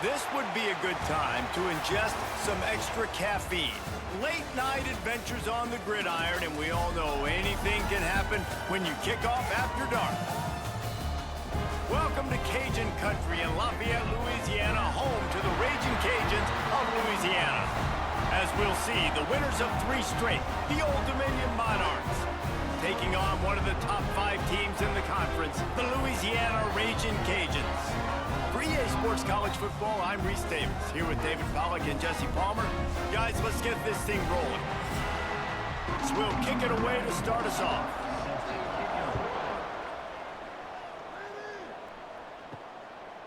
This would be a good time to ingest some extra caffeine. Late night adventures on the gridiron, and we all know anything can happen when you kick off after dark. Welcome to Cajun country in Lafayette, Louisiana, home to the Ragin' Cajuns of Louisiana. As we'll see, the winners of 3 straight, the Old Dominion Monarchs, taking on one of the top 5 teams in the conference, the Louisiana Ragin' Cajuns. For EA Sports College Football, I'm Reese Davis, here with David Pollack and Jesse Palmer. Guys, let's get this thing rolling. So we'll kick it away to start us off.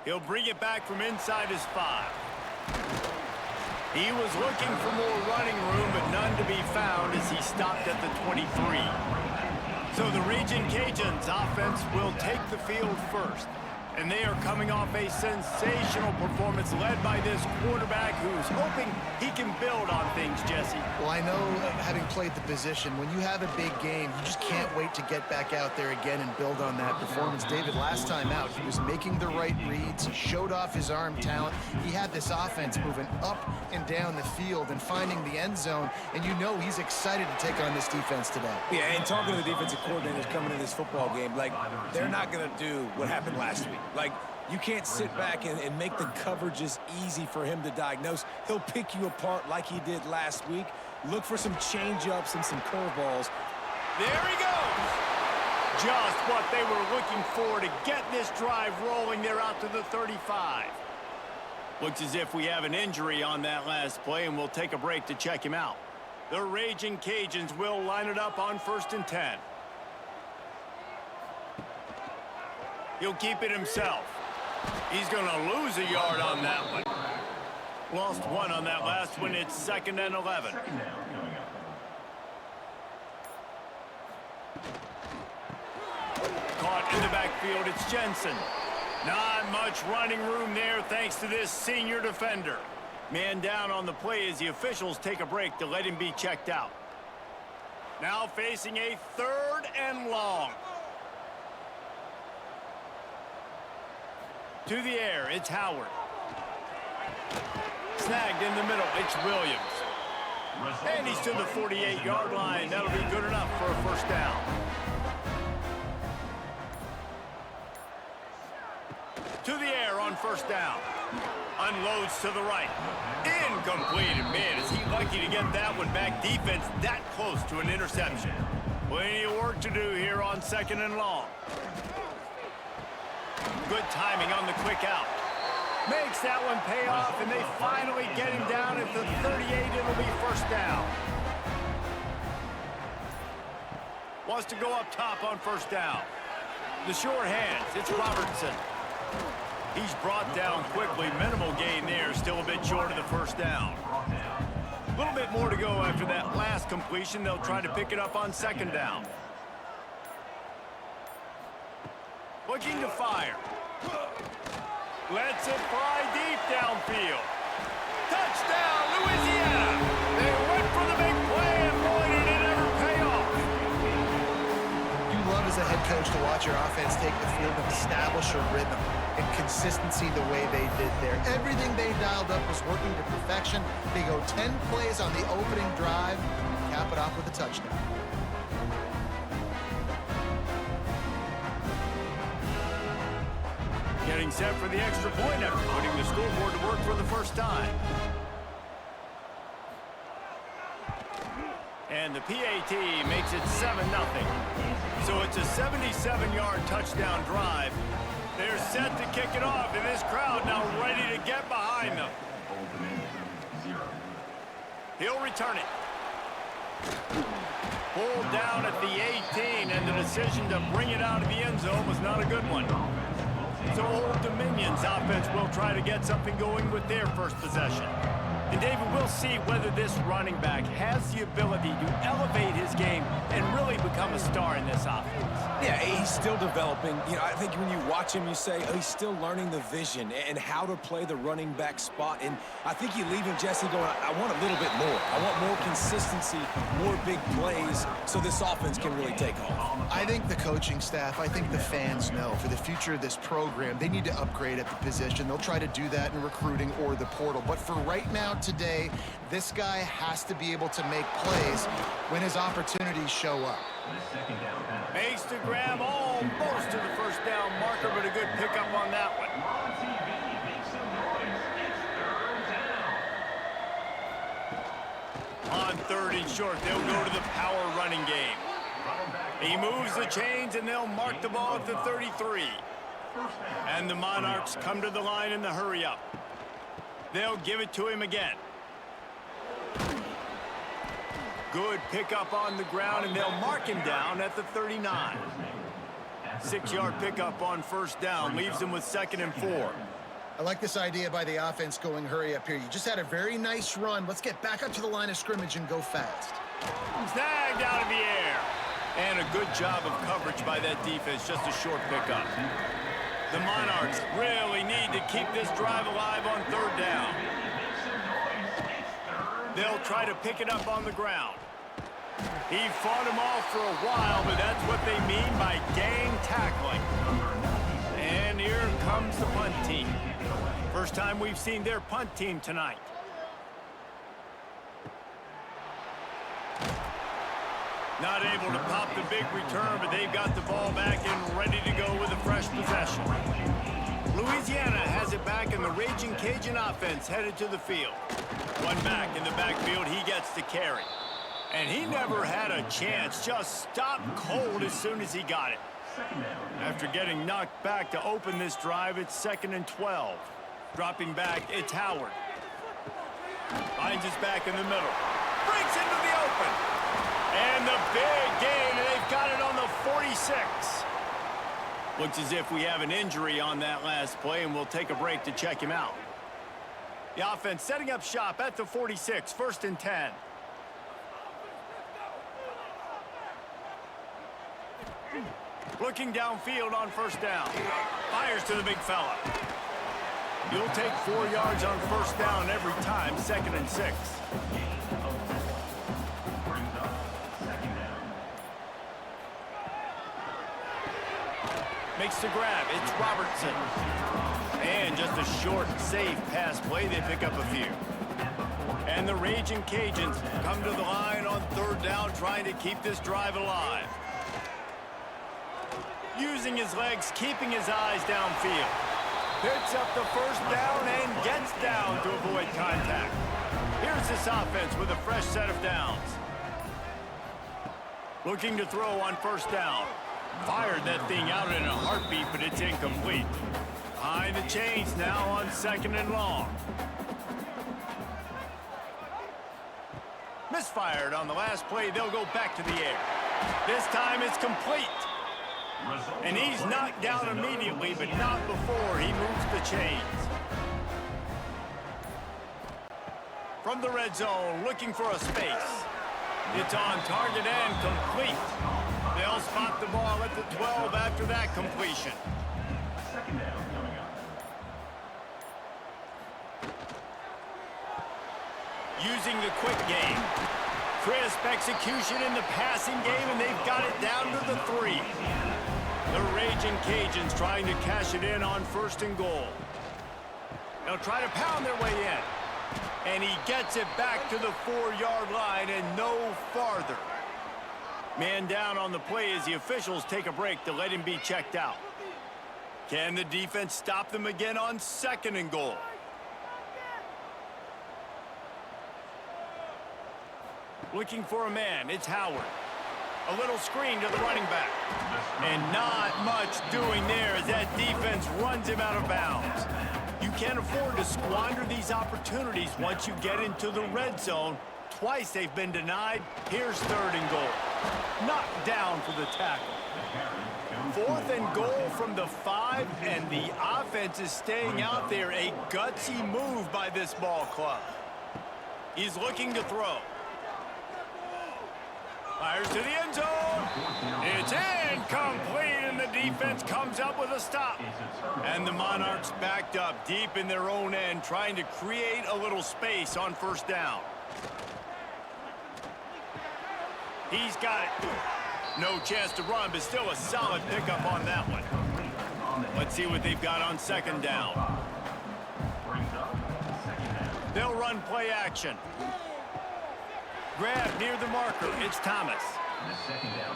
He'll bring it back from inside his 5. He was looking for more running room, but none to be found as he stopped at the 23. So the Ragin' Cajuns offense will take the field first. And they are coming off a sensational performance led by this quarterback who's hoping he can build on things, Jesse. Well, I know, having played the position, when you have a big game, you just can't wait to get back out there again and build on that performance. David, last time out, he was making the right reads. He showed off his arm talent. He had this offense moving up and down the field and finding the end zone. And you know he's excited to take on this defense today. Yeah, and talking to the defensive coordinators coming in this football game, like, they're not going to do what happened last week. Like, you can't sit back and make the coverages easy for him to diagnose. He'll pick you apart like he did last week. Look for some change-ups and some curveballs. There he goes! Just what they were looking for to get this drive rolling there out to the 35. Looks as if we have an injury on that last play, and we'll take a break to check him out. The Ragin' Cajuns will line it up on 1st and 10. He'll keep it himself. He's going to lose a yard on that one. Lost 1 on that last one. It's 2nd and 11. Caught in the backfield. It's Jensen. Not much running room there thanks to this senior defender. Man down on the play as the officials take a break to let him be checked out. Now facing a 3rd and long. To the air, it's Howard. Snagged in the middle, it's Williams. And he's to the 48-yard line. That'll be good enough for a 1st down. To the air on 1st down. Unloads to the right. Incomplete. And man, is he lucky to get that one back. Defense that close to an interception. Plenty of work to do here on 2nd and long. Good timing on the quick out. Makes that one pay off, and they finally get him down at the 38. It'll be 1st down. Wants to go up top on 1st down. The short hands, it's Robertson. He's brought down quickly. Minimal gain there, still a bit short of the 1st down. A little bit more to go after that last completion. They'll try to pick it up on 2nd down. Looking to fire. Lets it fly deep downfield. Touchdown, Louisiana! They went for the big play, and boy, did it ever pay off. You love as a head coach to watch your offense take the field and establish a rhythm and consistency the way they did there. Everything they dialed up was working to perfection. They go 10 plays on the opening drive, cap it off with a touchdown. Getting set for the extra point after putting the scoreboard to work for the 1st time. And the PAT makes it 7-0. So it's a 77-yard touchdown drive. They're set to kick it off, and this crowd now ready to get behind them. He'll return it. Pulled down at the 18, and the decision to bring it out of the end zone was not a good one. So Old Dominion's offense will try to get something going with their 1st possession. And David, we'll see whether this running back has the ability to elevate his game and really become a star in this offense. Yeah, he's still developing. You know, I think when you watch him, you say, oh, he's still learning the vision and how to play the running back spot. And I think you leave him, Jesse, going, I want a little bit more. I want more consistency, more big plays, so this offense can really take off. I think the coaching staff, I think the fans know for the future of this program, they need to upgrade at the position. They'll try to do that in recruiting or the portal. But for right now, today, this guy has to be able to make plays when his opportunities show up. Makes the grab almost to the first down marker, but a good pickup on that one. On 3rd and short, they'll go to the power running game. He moves the chains, and they'll mark the ball at the 33. And the Monarchs come to the line in the hurry-up. They'll give it to him again. Good pickup on the ground, and they'll mark him down at the 39. 6-yard pickup on 1st down, leaves him with 2nd and 4. I like this idea by the offense going hurry up here. You just had a very nice run. Let's get back up to the line of scrimmage and go fast. Snagged out of the air. And a good job of coverage by that defense, just a short pickup. The Monarchs really need to keep this drive alive on 3rd down. They'll try to pick it up on the ground. He fought him off for a while, but that's what they mean by gang tackling. And here comes the punt team. First time we've seen their punt team tonight. Not able to pop the big return, but they've got the ball back and ready to go with a fresh possession. Louisiana has it back, and the Ragin' Cajun offense headed to the field. One back in the backfield, he gets to carry. And he never had a chance, just stopped cold as soon as he got it. After getting knocked back to open this drive, it's 2nd and 12. Dropping back, it's Howard. Finds his back in the middle. Breaks into the open. And the big gain, and they've got it on the 46. Looks as if we have an injury on that last play, and we'll take a break to check him out. The offense setting up shop at the 46, 1st and 10. Looking downfield on 1st down. Fires to the big fella. You'll take 4 yards on 1st down every time, 2nd and 6. Makes the grab. It's Robertson. And just a short, safe pass play. They pick up a few. And the Ragin' Cajuns come to the line on 3rd down, trying to keep this drive alive. Using his legs, keeping his eyes downfield. Picks up the 1st down and gets down to avoid contact. Here's this offense with a fresh set of downs. Looking to throw on 1st down. Fired that thing out in a heartbeat, but it's incomplete. Behind the chains now on 2nd and long. Misfired on the last play. They'll go back to the air. This time it's complete. And he's knocked down immediately, but not before he moves the chains. From the red zone, looking for a space. It's on target and complete. They'll spot the ball at the 12 after that completion. Using the quick game. Crisp execution in the passing game, and they've got it down to the 3. The Ragin' Cajuns trying to cash it in on 1st and goal. They'll try to pound their way in. And he gets it back to the 4-yard line and no farther. Man down on the play as the officials take a break to let him be checked out. Can the defense stop them again on 2nd and goal? Looking for a man, it's Howard. A little screen to the running back. And not much doing there as that defense runs him out of bounds. You can't afford to squander these opportunities once you get into the red zone. Twice they've been denied. Here's 3rd and goal. Knocked down for the tackle. 4th and goal from the 5, and the offense is staying out there. A gutsy move by this ball club. He's looking to throw. Fires to the end zone. It's incomplete, and the defense comes up with a stop. And the Monarchs backed up deep in their own end, trying to create a little space on first down. He's got it. No chance to run, but still a solid pickup on that one. Let's see what they've got on second down. They'll run play action. Grab near the marker. It's Thomas.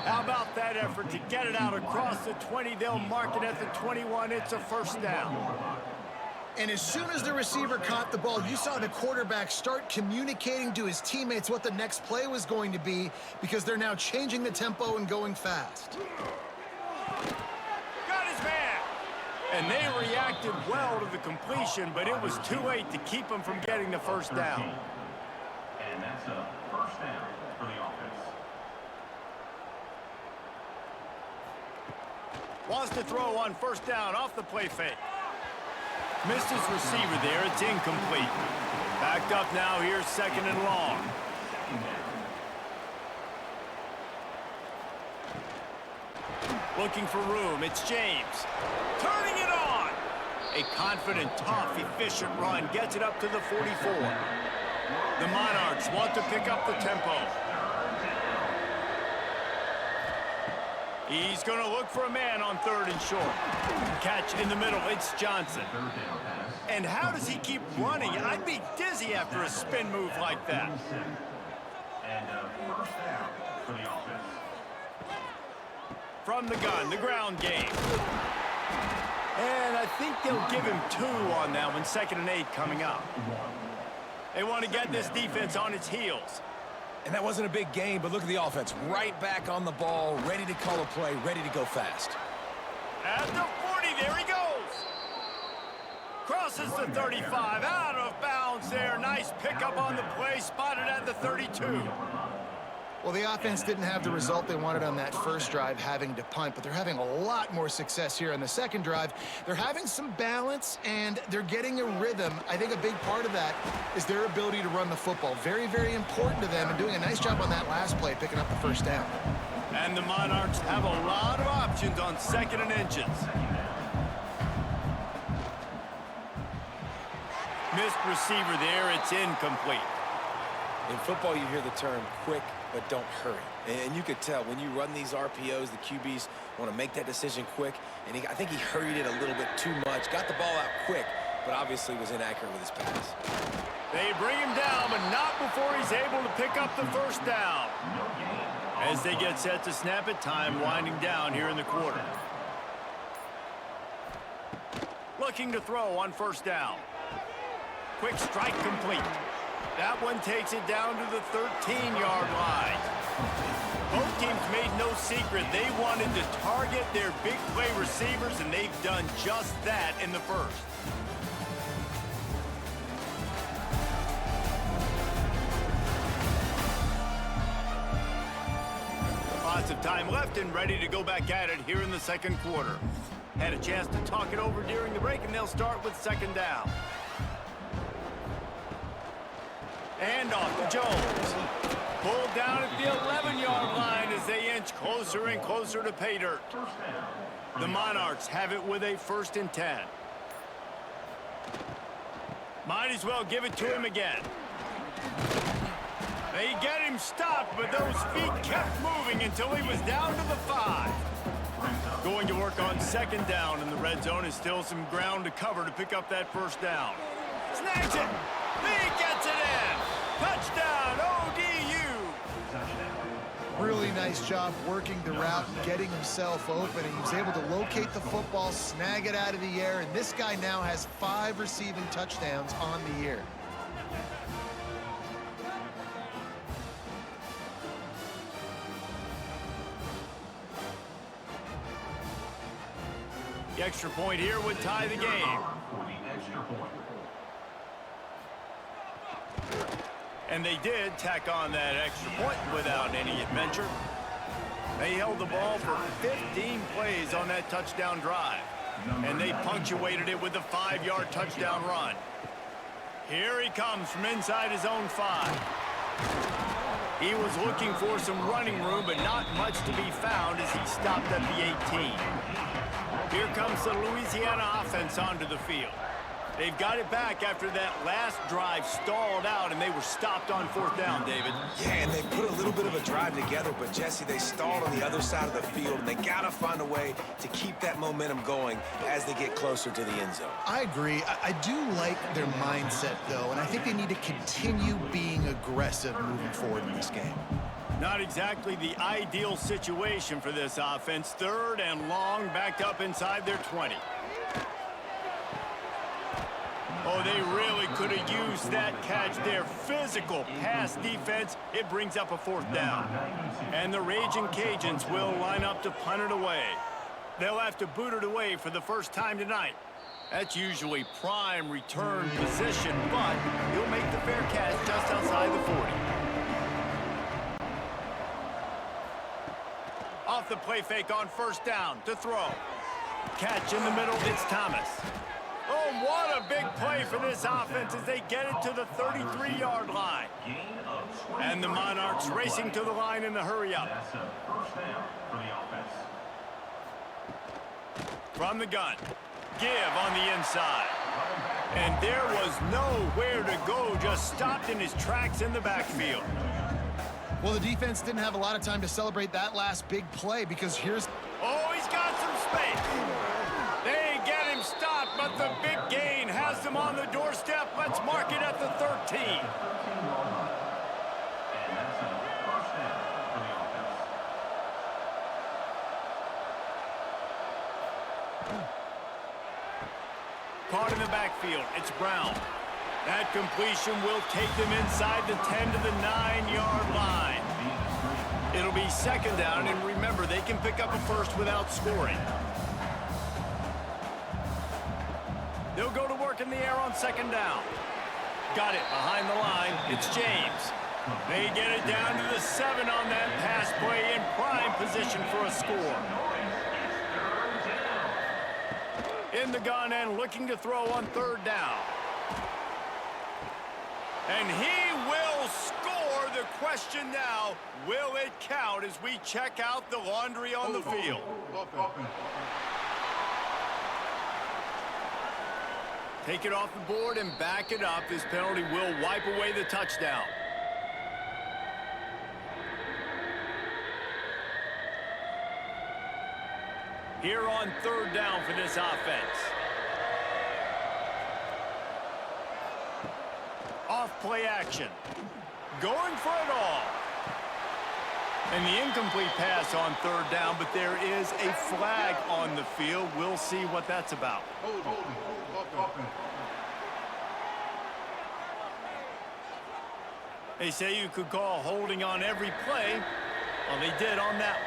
How about that effort to get it out across the 20? They'll mark it at the 21. It's a first down. And as soon as the receiver caught the ball, you saw the quarterback start communicating to his teammates what the next play was going to be, because they're now changing the tempo and going fast. Got his man. And they reacted well to the completion, but it was too late to keep them from getting the first down. And that's a first down for the offense. Wants to throw on first down off the play fake. Missed his receiver there. It's incomplete. Backed up now. Here's second and long. Looking for room. It's James. Turning it on. A confident, tough, efficient run. Gets it up to the 44. The Monarchs want to pick up the tempo. He's going to look for a man on third and short. Catch in the middle. It's Johnson. And how does he keep running? I'd be dizzy after a spin move like that. And first down for the offense. From the gun, the ground game. And I think they'll give him 2 on that one. 2nd and 8 coming up. They want to get this defense on its heels. And that wasn't a big gain, but look at the offense. Right back on the ball, ready to call a play, ready to go fast. At the 40, there he goes. Crosses the 35, out of bounds there. Nice pickup on the play, spotted at the 32. Well, the offense didn't have the result they wanted on that first drive, having to punt, but they're having a lot more success here on the second drive. They're having some balance, and they're getting a rhythm. I think a big part of that is their ability to run the football. Very, very important to them, and doing a nice job on that last play, picking up the first down. And the Monarchs have a lot of options on 2nd and inches. Missed receiver there. It's incomplete. In football, you hear the term quick, but don't hurry. And you could tell when you run these RPOs, the QBs want to make that decision quick. And I think he hurried it a little bit too much. Got the ball out quick, but obviously was inaccurate with his pass. They bring him down, but not before he's able to pick up the first down. As they get set to snap it, time winding down here in the quarter. Looking to throw on first down. Quick strike complete. That one takes it down to the 13-yard line. Both teams made no secret. They wanted to target their big play receivers, and they've done just that in the first. Lots of time left and ready to go back at it here in the second quarter. Had a chance to talk it over during the break, and they'll start with second down. And off to Jones. Pulled down at the 11-yard line as they inch closer and closer to pay dirt. The Monarchs have it with a 1st and 10. Might as well give it to him again. They get him stopped, but those feet kept moving until he was down to the 5. Going to work on second down, and the red zone is still some ground to cover to pick up that first down. Snags it. He gets it in. Touchdown, ODU. Really nice job working the route and getting himself open. And he was able to locate the football, snag it out of the air, and this guy now has 5 receiving touchdowns on the year. The extra point here would tie the game. And they did tack on that extra point without any adventure. They held the ball for 15 plays on that touchdown drive. And they punctuated it with a 5-yard touchdown run. Here he comes from inside his own 5. He was looking for some running room, but not much to be found as he stopped at the 18. Here comes the Louisiana offense onto the field. They've got it back after that last drive stalled out, and they were stopped on 4th down, David. Yeah, and they put a little bit of a drive together, but, Jesse, they stalled on the other side of the field, and they got to find a way to keep that momentum going as they get closer to the end zone. I agree. I do like their mindset, though, and I think they need to continue being aggressive moving forward in this game. Not exactly the ideal situation for this offense. 3rd and long, backed up inside their 20. Oh, they really could have used that catch there. Physical pass defense. It brings up a 4th down. And the Ragin Cajuns will line up to punt it away. They'll have to boot it away for the first time tonight. That's usually prime return position, but he'll make the fair catch just outside the 40. Off the play fake on 1st down to throw. Catch in the middle, it's Thomas. Oh, what a big play for this offense as they get it to the 33-yard line. And the Monarchs racing to the line in the hurry up. That's a first down for the offense. From the gun. Give on the inside. And there was nowhere to go, just stopped in his tracks in the backfield. Well, the defense didn't have a lot of time to celebrate that last big play because here's... Oh, he's got some space. They get him stopped, but the big gain has them on the doorstep. Let's mark it at the 13. And that's a first down for the offense. Caught in the backfield, it's Brown. That completion will take them inside the 10 to the 9-yard line. It'll be 2nd down, and remember, they can pick up a first without scoring. They'll go to work in the air on 2nd down. Got it behind the line. It's James. They get it down to the 7 on that pass play in prime position for a score. In the gun and looking to throw on 3rd down. And he will score. The question now, will it count as we check out the laundry on the field? Take it off the board and back it up. This penalty will wipe away the touchdown. Here on 3rd down for this offense. Off play action. Going for it all. And the incomplete pass on 3rd down, but there is a flag on the field. We'll see what that's about. They say you could call holding on every play. Well, they did on that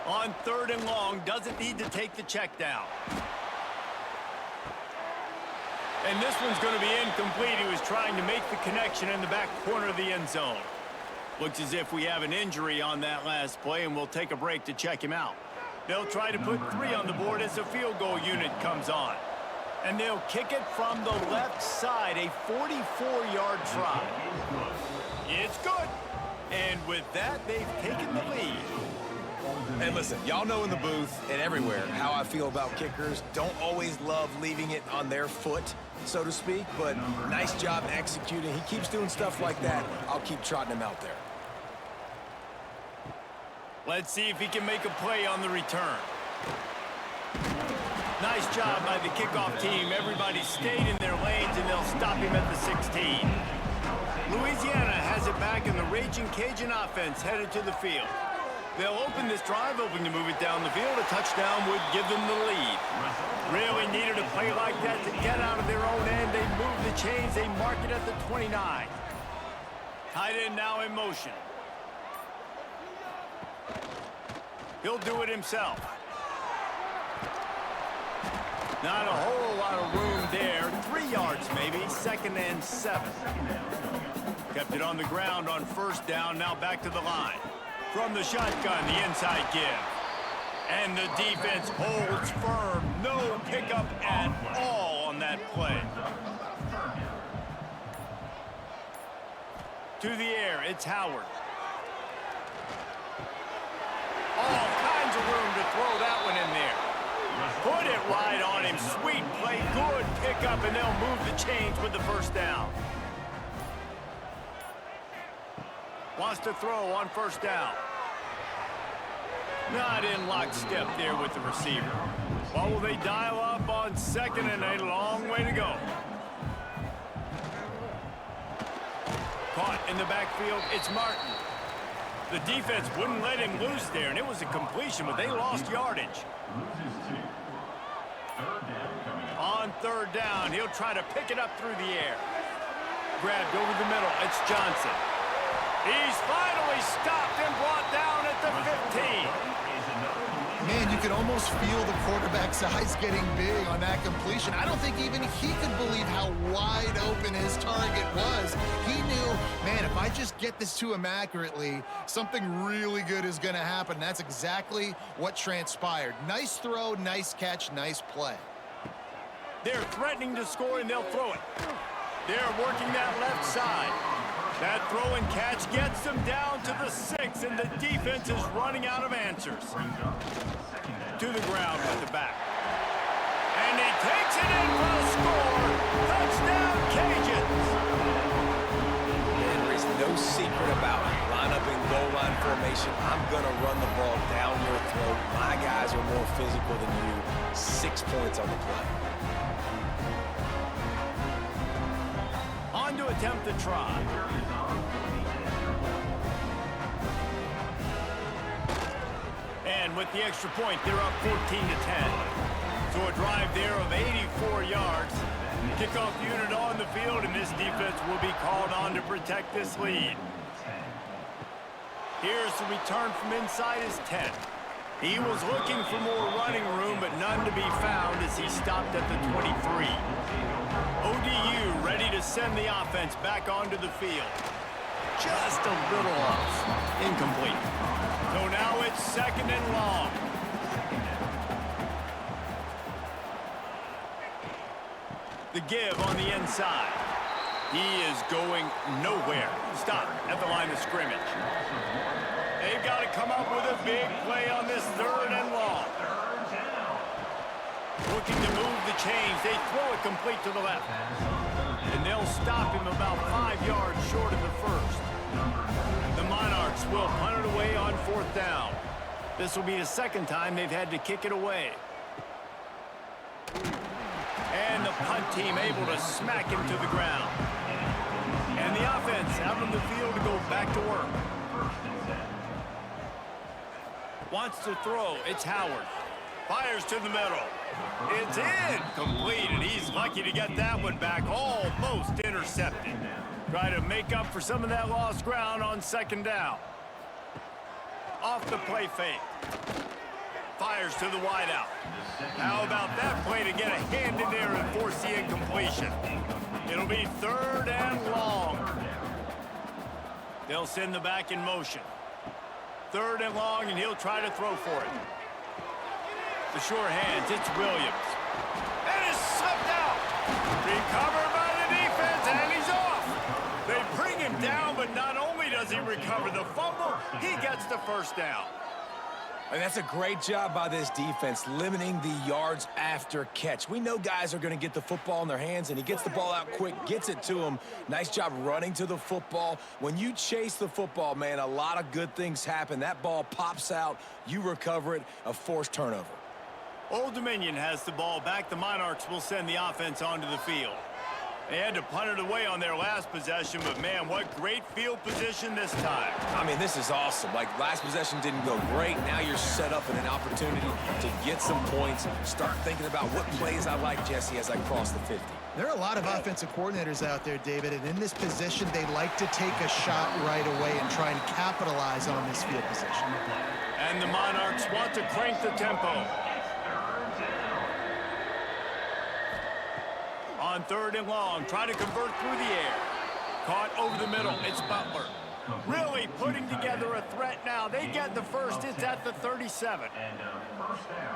one. On 3rd and long, doesn't need to take the check down. And this one's going to be incomplete. He was trying to make the connection in the back corner of the end zone. Looks as if we have an injury on that last play, and we'll take a break to check him out. They'll try to put 3 on the board as the field goal unit comes on. And they'll kick it from the left side, a 44-yard try. It's good. And with that, they've taken the lead. And listen, y'all know in the booth and everywhere how I feel about kickers. Don't always love leaving it on their foot, so to speak, but nice job executing. He keeps doing stuff like that. I'll keep trotting him out there. Let's see if he can make a play on the return. Nice job by the kickoff team. Everybody stayed in their lanes, and they'll stop him at the 16. Louisiana has it back, and the Ragin Cajun offense headed to the field. They'll open this drive, hoping to move it down the field. A touchdown would give them the lead. Really needed a play like that to get out of their own end. They move the chains. They mark it at the 29. Tight end now in motion. He'll do it himself. Not a whole lot of room there. 3 yards maybe. 2nd and 7. Kept it on the ground on 1st down. Now back to the line. From the shotgun, the inside give. And the defense holds firm. No pickup at all on that play. To the air, it's Howard. All kinds of room to throw that one in there. Put it right on him. Sweet play, good pickup, and they'll move the chains with the first down. Wants to throw on first down. Not in lockstep there with the receiver. What will they dial up on second, and a long way to go. Caught in the backfield, it's Martin. The defense wouldn't let him loose there, and it was a completion, but they lost yardage. On third down, he'll try to pick it up through the air. Grabbed over the middle, it's Johnson. He's finally stopped and brought down at the 15. Man, you could almost feel the quarterback's eyes getting big on that completion. I don't think even he could believe how wide open his target was. He knew, man, if I just get this to him accurately, something really good is going to happen. That's exactly what transpired. Nice throw, nice catch, nice play. They're threatening to score, and they'll throw it. They're working that left side. That throw and catch gets them down to the 6, and the defense is running out of answers. To the ground with the back. And he takes it in for a score. Touchdown, Cajuns. And there's no secret about it. Line up in goal line formation. I'm going to run the ball down your throat. My guys are more physical than you. 6 points on the play. On to attempt the try. And with the extra point, they're up 14-10. So a drive there of 84 yards. Kickoff unit on the field, and this defense will be called on to protect this lead. Here's the return from inside his 10. He was looking for more running room, but none to be found as he stopped at the 23. ODU ready to send the offense back onto the field. Just a little off. Incomplete. So now it's second and long. The give on the inside. He is going nowhere. Stop at the line of scrimmage. They've got to come up with a big play on this third and long. Looking to move the chains. They throw it complete to the left. And they'll stop him about 5 yards short of the first. The Monarchs will punt it away on fourth down. This will be the second time they've had to kick it away. And the punt team able to smack him to the ground. And the offense out on the field to go back to work. Wants to throw. It's Howard. Fires to the middle. It's incomplete, and he's lucky to get that one back. Almost intercepted. Try to make up for some of that lost ground on second down. Off the play fake. Fires to the wideout. How about that play to get a hand in there and force the incompletion? It'll be third and long. They'll send the back in motion. Third and long, and he'll try to throw for it. The sure hands, it's Williams. And it's slipped out. Recovered by the defense, and he's off. They bring him down, but not only does he recover the fumble, he gets the first down. And that's a great job by this defense, limiting the yards after catch. We know guys are going to get the football in their hands, and he gets the ball out quick, gets it to him. Nice job running to the football. When you chase the football, man, a lot of good things happen. That ball pops out, you recover it, a forced turnover. Old Dominion has the ball back. The Monarchs will send the offense onto the field. They had to punt it away on their last possession, but man, what great field position this time. I mean, this is awesome. Like, last possession didn't go great. Now you're set up in an opportunity to get some points. Start thinking about what plays I like, Jesse, as I cross the 50. There are a lot of offensive coordinators out there, David, and in this position, they like to take a shot right away and try and capitalize on this field position. And the Monarchs want to crank the tempo. On third and long, try to convert through the air. Caught over the middle, it's Butler. Really putting together a threat now. They get the first. It's at the 37.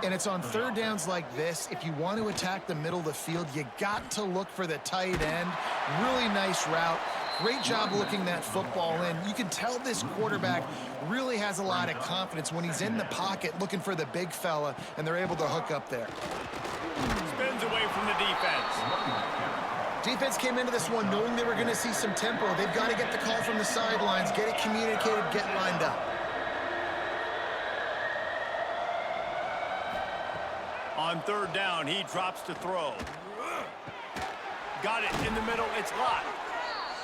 And it's on third downs like this. If you want to attack the middle of the field, you got to look for the tight end. Really nice route. Great job looking that football in. You can tell this quarterback really has a lot of confidence when he's in the pocket looking for the big fella, and they're able to hook up there. Spins away from the defense. Defense came into this one knowing they were going to see some tempo. They've got to get the call from the sidelines, get it communicated, get lined up. On third down, he drops to throw. Got it in the middle. It's locked.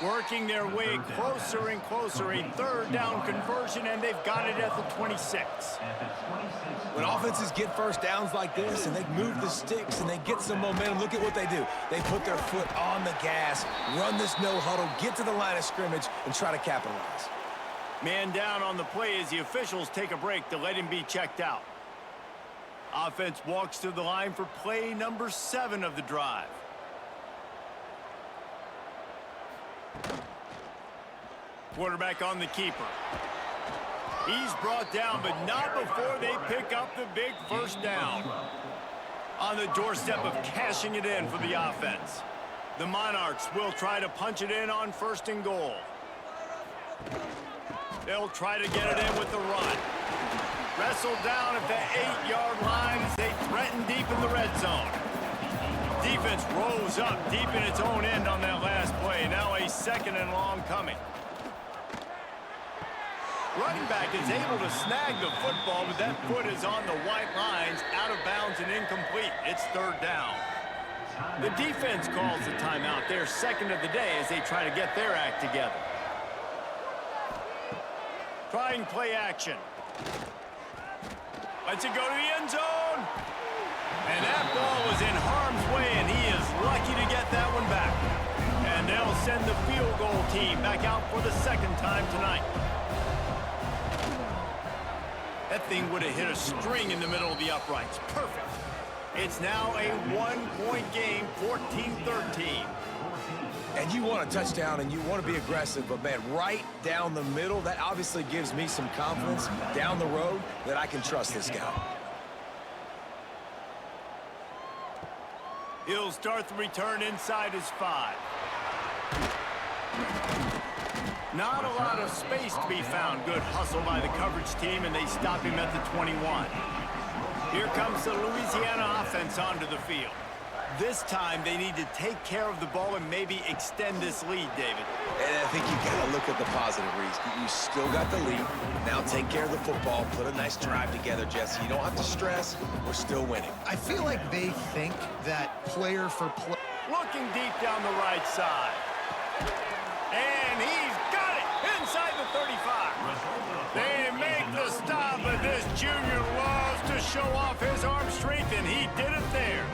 Working their way closer and closer. A third down conversion, and they've got it at the 26. When offenses get first downs like this and they move the sticks and they get some momentum, look at what they do. They put their foot on the gas, run this no huddle, get to the line of scrimmage, and try to capitalize. Man down on the play as the officials take a break to let him be checked out. Offense walks to the line for play number 7 of the drive. Quarterback on the keeper. He's brought down, but not before they pick up the big first down. On the doorstep of cashing it in for the offense. The Monarchs will try to punch it in on 1st and goal. They'll try to get it in with the run. Wrestled down at the 8-yard line as they threaten deep in the red zone. Defense rose up deep in its own end on that last play. Now a 2nd and long coming. Running back is able to snag the football, but that foot is on the white lines, out of bounds and incomplete. It's 3rd down. The defense calls the timeout, their 2nd of the day, as they try to get their act together. Trying play action. Lets it go to the end zone. And that ball was in harm's way, and he is lucky to get that one back. And they'll send the field goal team back out for the 2nd time tonight. That thing would have hit a string in the middle of the uprights. Perfect. It's now a 1-point game, 14-13. And you want a touchdown and you want to be aggressive, but man, right down the middle, that obviously gives me some confidence down the road that I can trust this guy. He'll start the return inside his 5. Not a lot of space to be found. Good hustle by the coverage team, and they stop him at the 21. Here comes the Louisiana offense onto the field. This time, they need to take care of the ball and maybe extend this lead, David. And I think you got to look at the positive, Reese. You still got the lead. Now take care of the football. Put a nice drive together, Jesse. You don't have to stress. We're still winning. I feel like they think that player for player. Looking deep down the right side. And he's got it inside the 35. They make the stop, but this junior loves to show off his arm strength, and he did it there.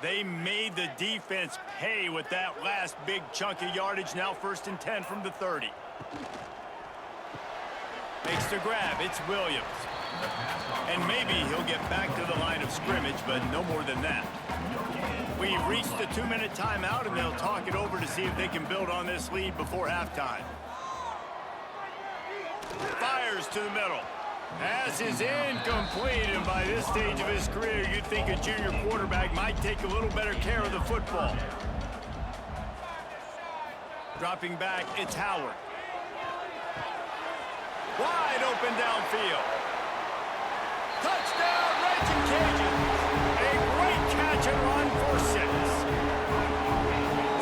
They made the defense pay with that last big chunk of yardage. Now 1st and 10 from the 30. Makes the grab. It's Williams. And maybe he'll get back to the line of scrimmage, but no more than that. We've reached the 2-minute timeout, and they'll talk it over to see if they can build on this lead before halftime. Fires to the middle. Pass is incomplete, and by this stage of his career, you'd think a junior quarterback might take a little better care of the football. Dropping back, it's Howard. Wide open downfield. Touchdown, Ragin Cajuns. A great catch and run for 6.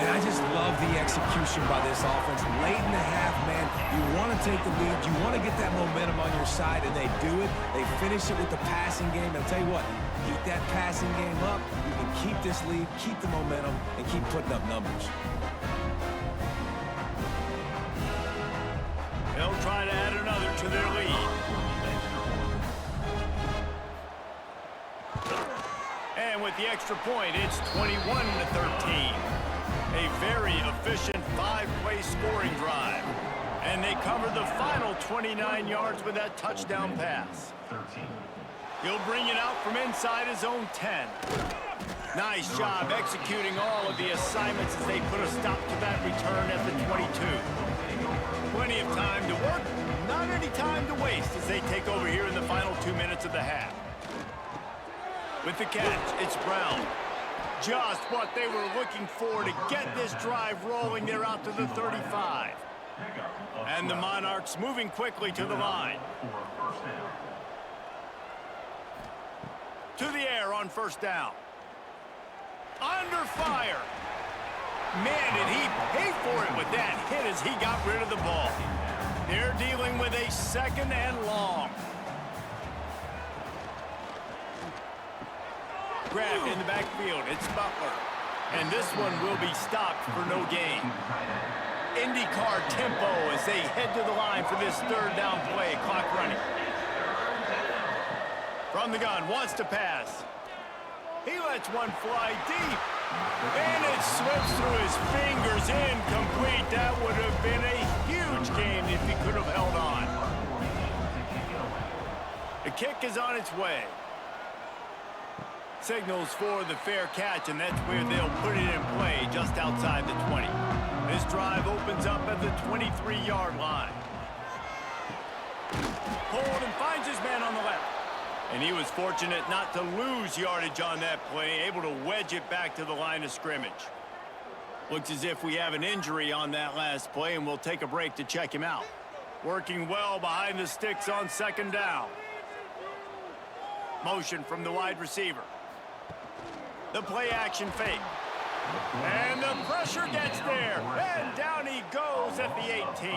And I just love the execution by this offense. Late in the half, man, you want to take the lead. You want to get that momentum on your side, and they do it. They finish it with the passing game. I'll tell you what, keep that passing game up. You can keep this lead, keep the momentum, and keep putting up numbers. They'll try to add another to their lead. And with the extra point, it's 21-13. A very efficient 5-play scoring drive. And they cover the final 29 yards with that touchdown pass. He'll bring it out from inside his own 10. Nice job executing all of the assignments as they put a stop to that return at the 22. Plenty of time to work, not any time to waste as they take over here in the final 2 minutes of the half. With the catch, it's Brown. Just what they were looking for to get this drive rolling. They're out to the 35. And the Monarchs moving quickly to the line. To the air on first down. Under fire. Man, did he pay for it with that hit as he got rid of the ball. They're dealing with a 2nd and long. Grabbed in the backfield. It's Butler. And this one will be stopped for no gain. IndyCar tempo as they head to the line for this 3rd down play. Clock running. From the gun, wants to pass. He lets one fly deep. And it slips through his fingers, incomplete. That would have been a huge game if he could have held on. The kick is on its way. Signals for the fair catch, and that's where they'll put it in play just outside the 20. This drive opens up at the 23-yard line. Pulled and finds his man on the left. And he was fortunate not to lose yardage on that play, able to wedge it back to the line of scrimmage. Looks as if we have an injury on that last play, and we'll take a break to check him out. Working well behind the sticks on 2nd down. Motion from the wide receiver. The play action fake. And the pressure gets there. And down he goes at the 18.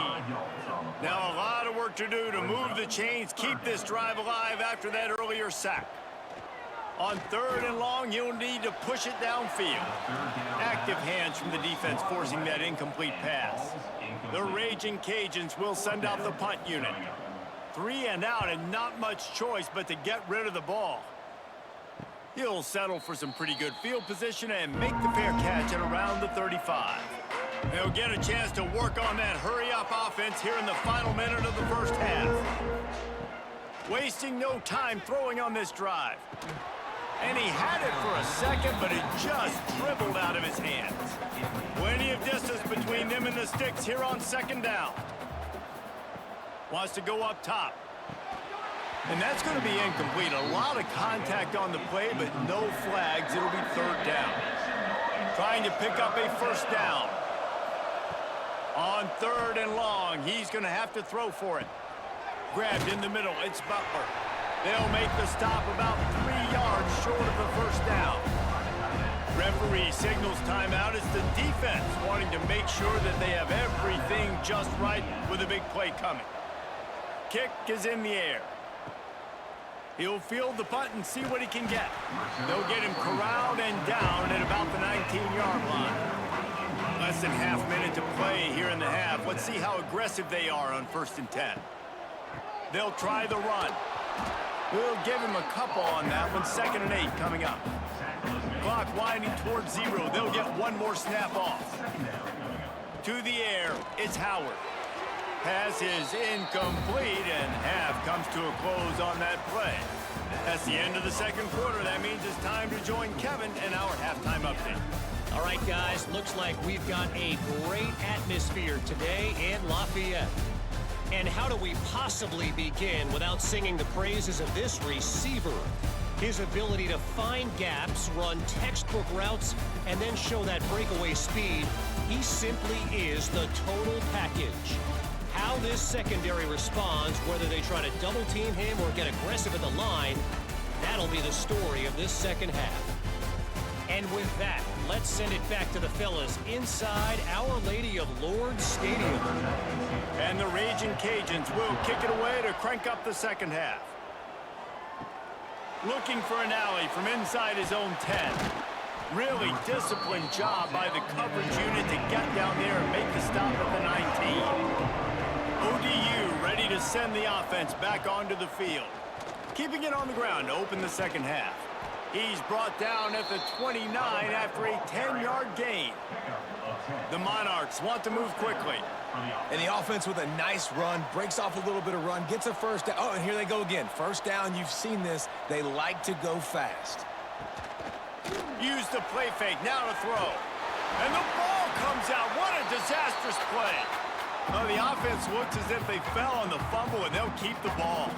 Now a lot of work to do to move the chains, keep this drive alive after that earlier sack. On 3rd and long, you'll need to push it downfield. Active hands from the defense forcing that incomplete pass. The Raging Cajuns will send out the punt unit. 3 and out and not much choice but to get rid of the ball. He'll settle for some pretty good field position and make the fair catch at around the 35. They'll get a chance to work on that hurry-up offense here in the final minute of the 1st half. Wasting no time throwing on this drive. And he had it for a second, but it just dribbled out of his hands. Plenty of distance between them and the sticks here on 2nd down. Wants to go up top. And that's going to be incomplete. A lot of contact on the play, but no flags. It'll be 3rd down. Trying to pick up a 1st down. On 3rd and long, he's going to have to throw for it. Grabbed in the middle, it's Butler. They'll make the stop about 3 yards short of the 1st down. Referee signals timeout. It's the defense wanting to make sure that they have everything just right with a big play coming. Kick is in the air. He'll field the punt and see what he can get. They'll get him corralled and down at about the 19-yard line. Less than half minute to play here in the half. Let's see how aggressive they are on 1st and 10. They'll try the run. We'll give him a couple on that one. 2nd and 8 coming up. Clock winding towards 0. They'll get one more snap off. To the air, it's Howard. Pass is incomplete, and half comes to a close on that play. That's the end of the 2nd quarter. That means it's time to join Kevin in our halftime update. All right, guys, looks like we've got a great atmosphere today in Lafayette. And how do we possibly begin without singing the praises of this receiver? His ability to find gaps, run textbook routes, and then show that breakaway speed. He simply is the total package. How this secondary responds, whether they try to double team him or get aggressive at the line, that'll be the story of this 2nd half. And with that, let's send it back to the fellas inside Our Lady of Lourdes Stadium. And the Raging Cajuns will kick it away to crank up the 2nd half. Looking for an alley from inside his own 10. Really disciplined job by the coverage unit to get down there and make the stop at the 19. ODU ready to send the offense back onto the field. Keeping it on the ground to open the 2nd half. He's brought down at the 29 after a 10-yard gain. The Monarchs want to move quickly. And the offense with a nice run, breaks off a little bit of run, gets a first down. Oh, and here they go again. First down, you've seen this. They like to go fast. Use the play fake, now to throw. And the ball comes out. What a disastrous play. Oh, the offense looks as if they fell on the fumble, and they'll keep the ball.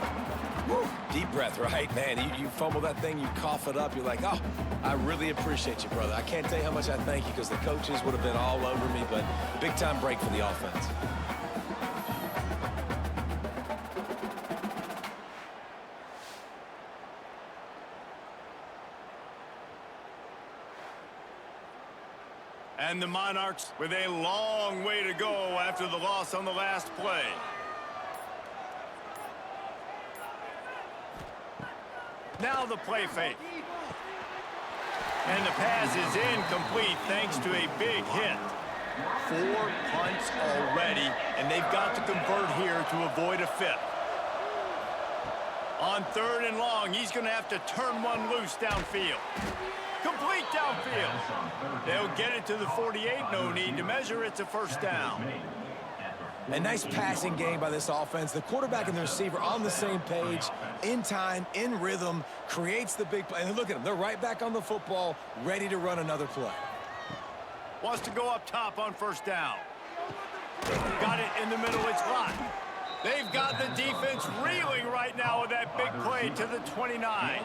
Woo. Deep breath, right? Man, you fumble that thing, you cough it up. You're like, oh, I really appreciate you, brother. I can't tell you how much I thank you because the coaches would have been all over me, but big-time break for the offense. And the Monarchs with a long way to go after the loss on the last play. Now the play fake. And the pass is incomplete thanks to a big hit. 4 punts already, and they've got to convert here to avoid a fifth. On 3rd and long, he's going to have to turn one loose downfield. Complete downfield. They'll get it to the 48. No need to measure. It's a first down. A nice passing game by this offense. The quarterback and the receiver on the same page, in time, in rhythm, creates the big play. And look at them. They're right back on the football, ready to run another play. Wants to go up top on first down. Got it in the middle. It's hot. They've got the defense reeling right now with that big play to the 29.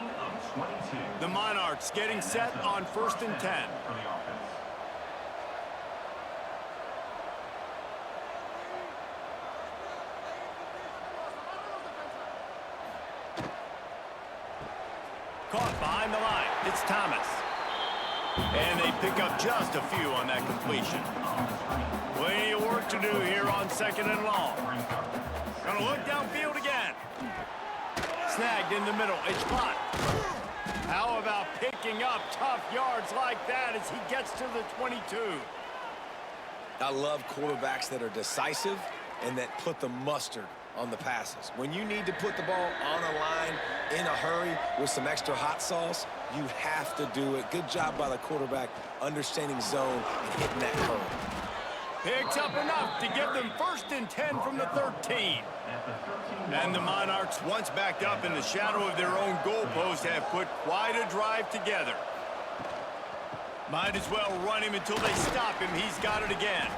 The Monarchs getting set on 1st and 10. Caught behind the line. It's Thomas. And they pick up just a few on that completion. Plenty of work to do here on 2nd and long. Gonna look downfield again. Snagged in the middle. It's caught. How about picking up tough yards like that as he gets to the 22? I love quarterbacks that are decisive and that put the mustard on the passes. When you need to put the ball on a line in a hurry with some extra hot sauce, you have to do it. Good job by the quarterback understanding zone and hitting that curve. Picks up enough to give them 1st and 10 from the 13. And the Monarchs, once backed up in the shadow of their own goalpost, have put quite a drive together. Might as well run him until they stop him. He's got it again.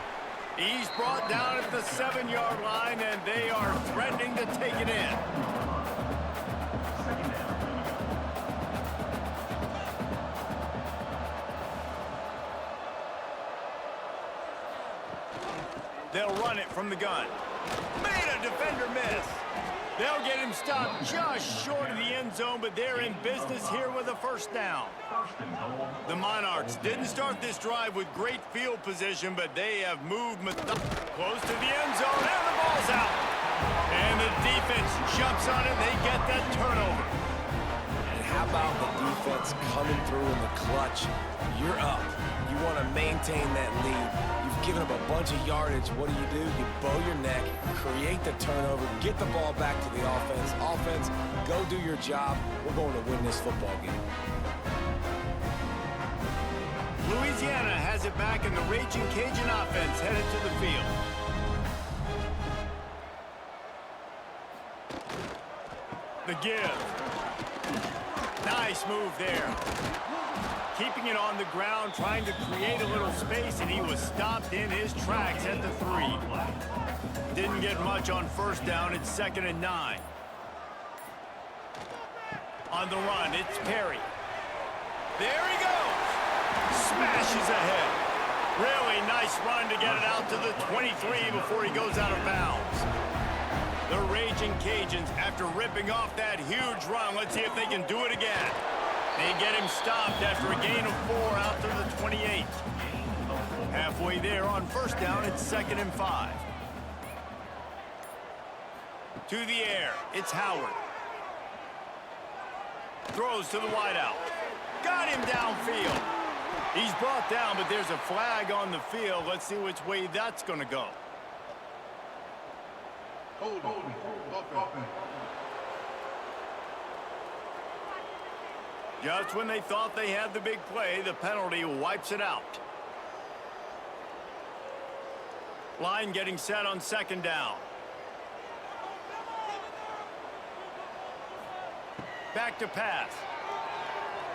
He's brought down at the 7-yard line, and they are threatening to take it in. They'll run it from the gun. Made a defender miss. They'll get him stopped just short of the end zone, but they're in business here with a first down. The Monarchs didn't start this drive with great field position, but they have moved close to the end zone, and the ball's out. And the defense jumps on it. They get that turnover. And how about the defense coming through in the clutch? You're up. You want to maintain that lead. You've given up a bunch of yardage. What do? You bow your neck, create the turnover, get the ball back to the offense. Offense, go do your job. We're going to win this football game. Louisiana has it back, and the Ragin' Cajun offense headed to the field. The give. Nice move there. Keeping it on the ground, trying to create a little space, and he was stopped in his tracks at the 3. Didn't get much on first down. It's 2nd and 9. On the run, it's Perry. There he goes. Smashes ahead. Really nice run to get it out to the 23 before he goes out of bounds. The Ragin' Cajuns, after ripping off that huge run, let's see if they can do it again. They get him stopped after a gain of 4 out to the 28. Halfway there on first down, it's 2nd and 5. To the air, it's Howard. Throws to the wideout. Got him downfield. He's brought down, but there's a flag on the field. Let's see which way that's going to go. Just when they thought they had the big play, the penalty wipes it out. Line getting set on second down. Back to pass.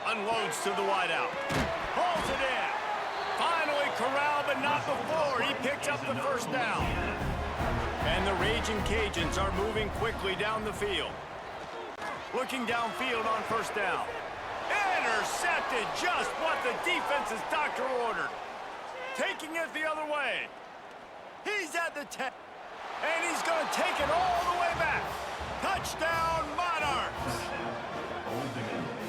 Unloads to the wideout. Hauls it in. Finally corralled, but not before. He picks up the first down. And the Ragin' Cajuns are moving quickly down the field. Looking downfield on first down. Intercepted, just what the defense's doctor ordered. Taking it the other way. He's at the 10. And he's going to take it all the way back. Touchdown, Monarchs.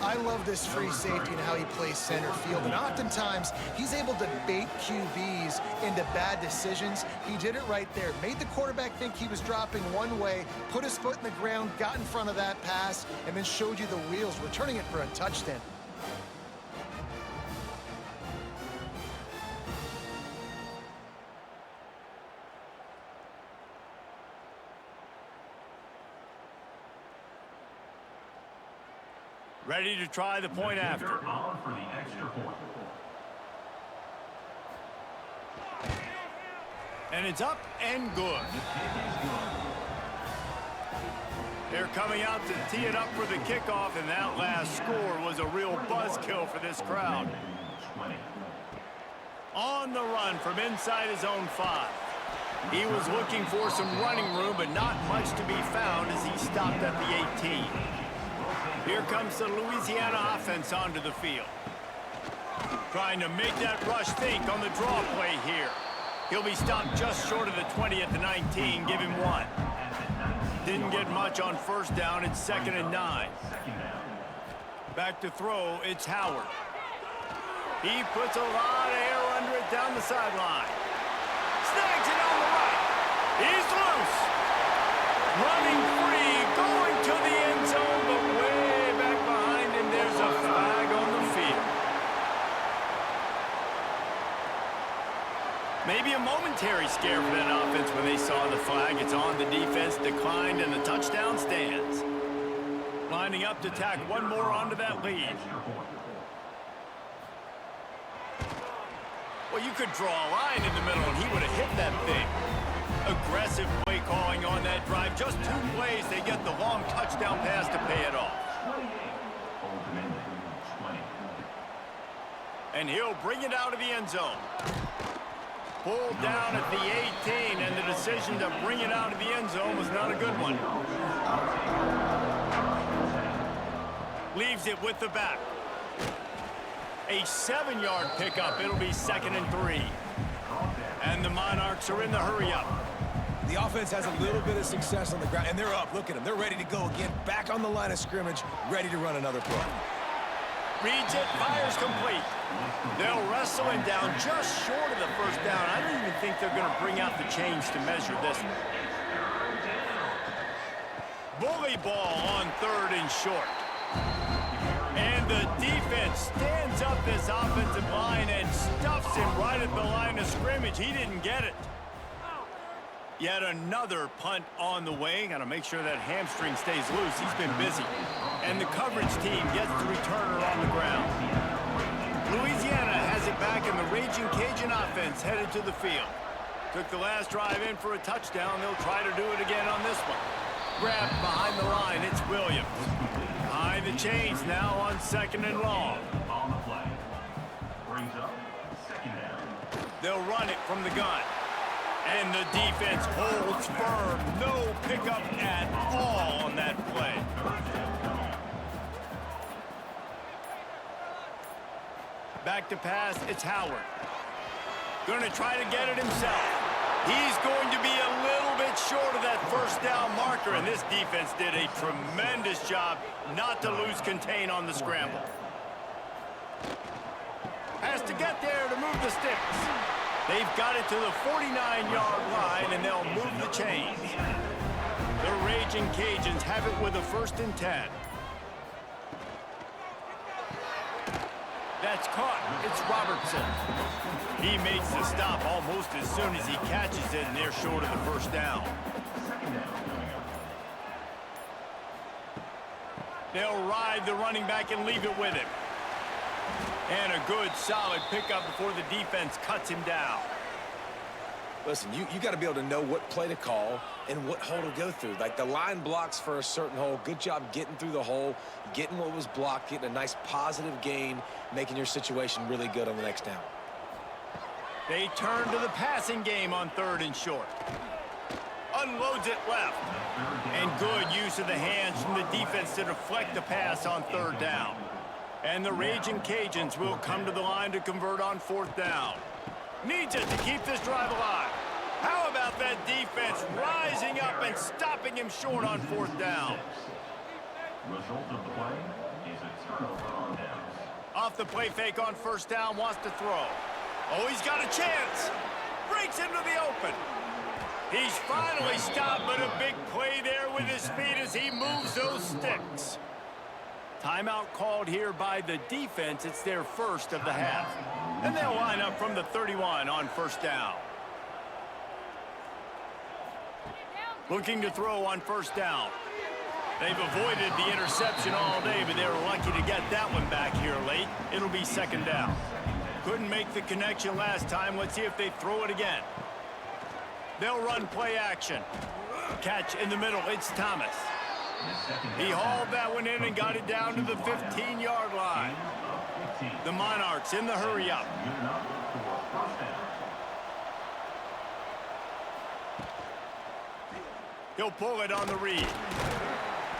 I love this free safety and how he plays center field. And oftentimes, he's able to bait QBs into bad decisions. He did it right there. Made the quarterback think he was dropping one way, put his foot in the ground, got in front of that pass, and then showed you the wheels, returning it for a touchdown. Ready to try the point after. On for the extra point. And it's up and good. They're coming out to tee it up for the kickoff, and that last score was a real buzzkill for this crowd. On the run from inside his own 5. He was looking for some running room, but not much to be found as he stopped at the 18. Here comes the Louisiana offense onto the field. Trying to make that rush think on the draw play here. He'll be stopped just short of the 20 at the 19. Give him 1. Didn't get much on first down. It's 2nd and 9. Back to throw. It's Howard. He puts a lot of air under it down the sideline. Snags it on the right. He's loose. Running free. Going to the end zone, but way back behind him, there's a flag on the field. Maybe a momentary scare for that offense when they saw the flag. It's on, the defense declined, and the touchdown stands. Lining up to tack one more onto that lead. Well, you could draw a line in the middle, and he would have hit that thing. Aggressive play calling on that drive. Just 2 plays, they get the long touchdown pass to pay it off. And he'll bring it out of the end zone. Pulled down at the 18, and the decision to bring it out of the end zone was not a good one. Leaves it with the back. A 7-yard pickup. It'll be 2nd and 3. And the Monarchs are in the hurry-up. The offense has a little bit of success on the ground, and they're up. Look at them. They're ready to go again. Back on the line of scrimmage, ready to run another play. Reads it, fires complete. They'll wrestle him down just short of the first down. I don't even think they're going to bring out the chains to measure this one. Bully ball on 3rd and short. And the defense stands up this offensive line and stuffs him right at the line of scrimmage. He didn't get it. Yet another punt on the way. Got to make sure that hamstring stays loose. He's been busy. And the coverage team gets the returner on the ground. Louisiana has it back, and the Ragin' Cajun offense headed to the field. Took the last drive in for a touchdown. They'll try to do it again on this one. Grabbed behind the line. It's Williams. Behind the chains now on 2nd and long. On the play. Brings up 2nd down. They'll run it from the gun. And the defense holds firm. No pickup at all on that play. Back to pass, it's Howard. Going to try to get it himself. He's going to be a little bit short of that first down marker, and this defense did a tremendous job not to lose contain on the scramble. Has to get there to move the sticks. They've got it to the 49-yard line, and they'll move the chains. The Ragin' Cajuns have it with a 1st and 10. That's caught. It's Robertson. He makes the stop almost as soon as he catches it, and they're short of the first down. They'll ride the running back and leave it with him. And a good, solid pickup before the defense cuts him down. Listen, you got to be able to know what play to call and what hole to go through. Like the line blocks for a certain hole. Good job getting through the hole, getting what was blocked, getting a nice positive gain, making your situation really good on the next down. They turn to the passing game on 3rd and short. Unloads it left. And good use of the hands from the defense to deflect the pass on 3rd down. And the Ragin' Cajuns will come to the line to convert on 4th down. Needs it to keep this drive alive. How about that defense rising up and stopping him short on 4th down? Result of the play is a turnover on downs. Off the play fake on 1st down, wants to throw. Oh, he's got a chance. Breaks into the open. He's finally stopped, but a big play there with his feet as he moves those sticks. Timeout called here by the defense. It's their first of the half. And they'll line up from the 31 on 1st down. Looking to throw on 1st down. They've avoided the interception all day, but they were lucky to get that one back here late. It'll be 2nd down. Couldn't make the connection last time. Let's see if they throw it again. They'll run play action. Catch in the middle. It's Thomas. He hauled that one in and got it down to the 15-yard line. The Monarchs in the hurry-up. He'll pull it on the read.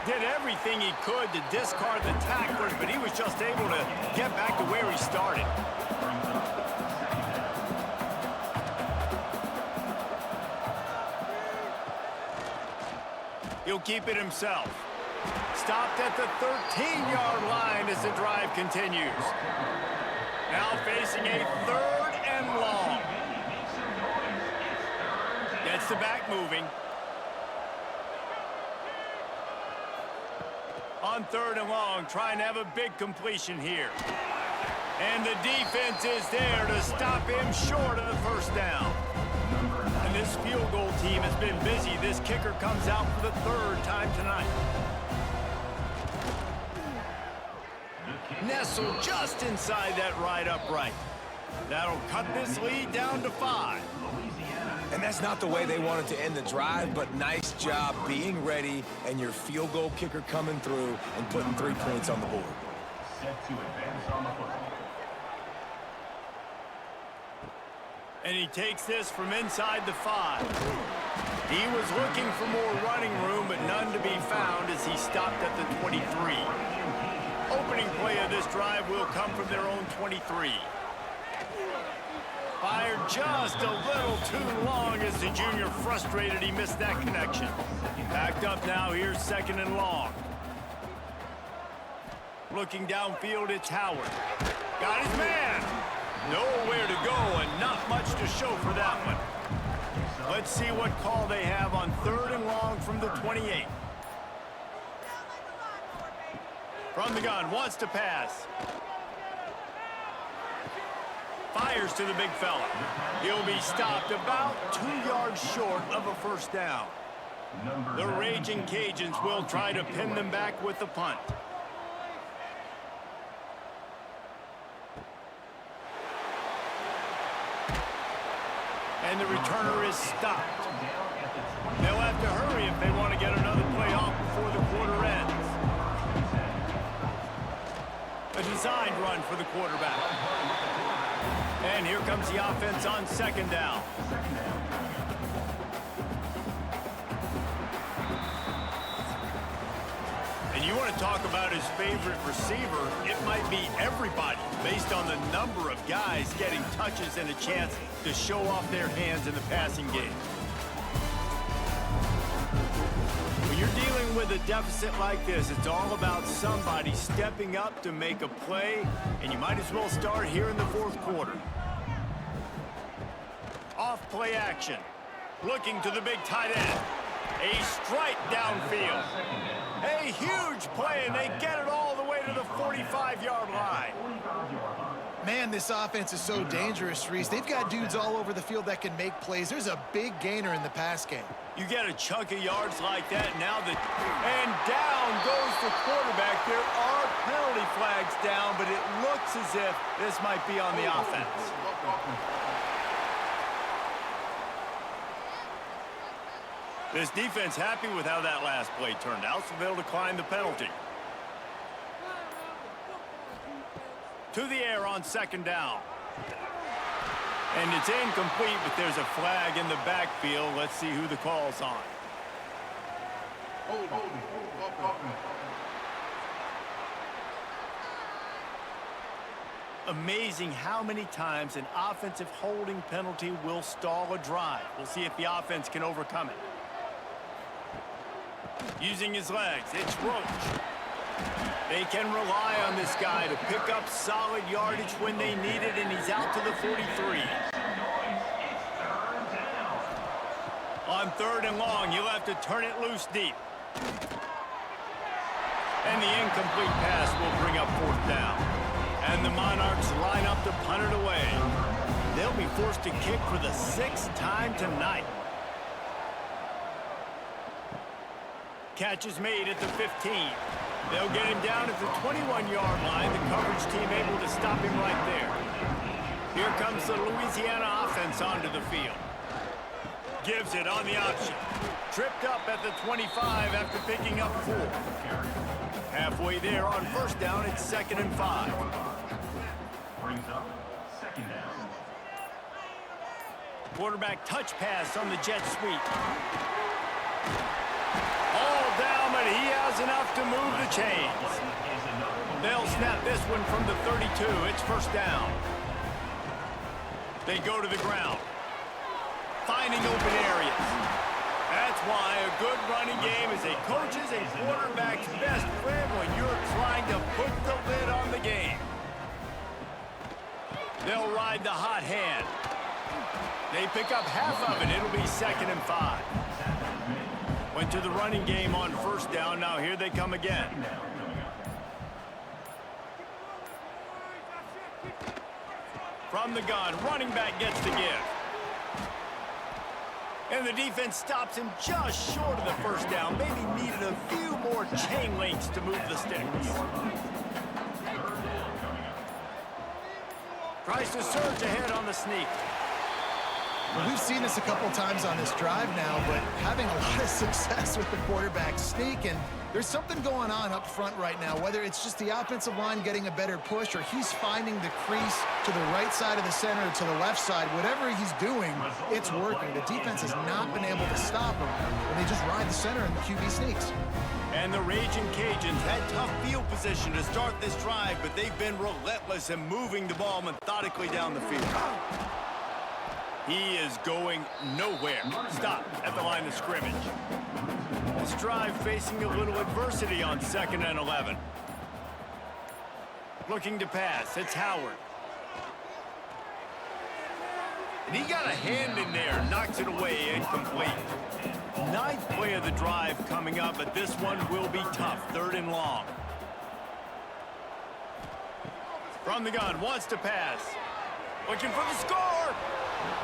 Did everything he could to discard the tacklers, but he was just able to get back to where he started. He'll keep it himself. Stopped at the 13-yard line as the drive continues. Now facing a 3rd and long. Gets the back moving. On 3rd and long, trying to have a big completion here. And the defense is there to stop him short of the 1st down. And this field goal team has been busy. This kicker comes out for the 3rd time tonight. Nestled just inside that right upright. That'll cut this lead down to 5. And that's not the way they wanted to end the drive, but nice job being ready and your field goal kicker coming through and putting 3 points on the board. Set to advance on the football. And he takes this from inside the 5. He was looking for more running room, but none to be found as he stopped at the 23. Opening play of this drive will come from their own 23. Fired just a little too long as the junior frustrated he missed that connection. Backed up now, here's 2nd and long. Looking downfield, it's Howard. Got his man. Nowhere to go and not much to show for that one. Let's see what call they have on 3rd and long from the 28. From the gun, wants to pass. Fires to the big fella. He'll be stopped about 2 yards short of a 1st down. The Ragin' Cajuns will try to pin them back with the punt. And the returner is stopped. They'll have to hurry if they want to get another play off before the quarter ends. A designed run for the quarterback. And here comes the offense on 2nd down. And you want to talk about his favorite receiver, it might be everybody based on the number of guys getting touches and a chance to show off their hands in the passing game. When you're dealing with a deficit like this, it's all about somebody stepping up to make a play, and you might as well start here in the 4th quarter. Off play action. Looking to the big tight end. A strike downfield. A huge play, and they get it all the way to the 45-yard line. Man, this offense is so dangerous, Reese. They've got dudes all over the field that can make plays. There's a big gainer in the pass game. You get a chunk of yards like that, and down goes the quarterback. There are penalty flags down, but it looks as if this might be on the offense. This defense happy with how that last play turned out, so they'll decline the penalty. To the air on second down. And it's incomplete, but there's a flag in the backfield. Let's see who the call's on. Amazing how many times an offensive holding penalty will stall a drive. We'll see if the offense can overcome it. Using his legs, it's Roach. They can rely on this guy to pick up solid yardage when they need it, and he's out to the 43. On third and long, you'll have to turn it loose deep. And the incomplete pass will bring up fourth down. And the Monarchs line up to punt it away. They'll be forced to kick for the 6th time tonight. Catch is made at the 15. They'll get him down at the 21-yard line. The coverage team able to stop him right there. Here comes the Louisiana offense onto the field. Gives it on the option. Tripped up at the 25 after picking up 4. Halfway there on first down, it's 2nd and 5. Brings up 2nd down. Quarterback touch pass on the jet sweep. All down, but he has enough to move the chains. They'll snap this one from the 32. It's first down. They go to the ground, finding open areas. That's why a good running game is a coach's and quarterback's best friend when you're trying to put the lid on the game. They'll ride the hot hand. They pick up half of it. It'll be 2nd and 5. Went to the running game on first down. Now here they come again. From the gun, running back gets the give. And the defense stops him just short of the first down. Maybe needed a few more chain links to move the sticks. Tries to surge ahead on the sneak. Well, we've seen this a couple times on this drive now, but having a lot of success with the quarterback sneak, and there's something going on up front right now, whether it's just the offensive line getting a better push or he's finding the crease to the right side of the center or to the left side. Whatever he's doing, it's working. The defense has not been able to stop him, and they just ride the center and the QB sneaks. And the Ragin Cajuns had tough field position to start this drive, but they've been relentless in moving the ball methodically down the field. He is going nowhere. Stop at the line of scrimmage. This drive facing a little adversity on 2nd and 11. Looking to pass. It's Howard. And he got a hand in there. Knocks it away. Incomplete. 9th play of the drive coming up, but this one will be tough. 3rd and long. From the gun. Wants to pass. Looking for the score.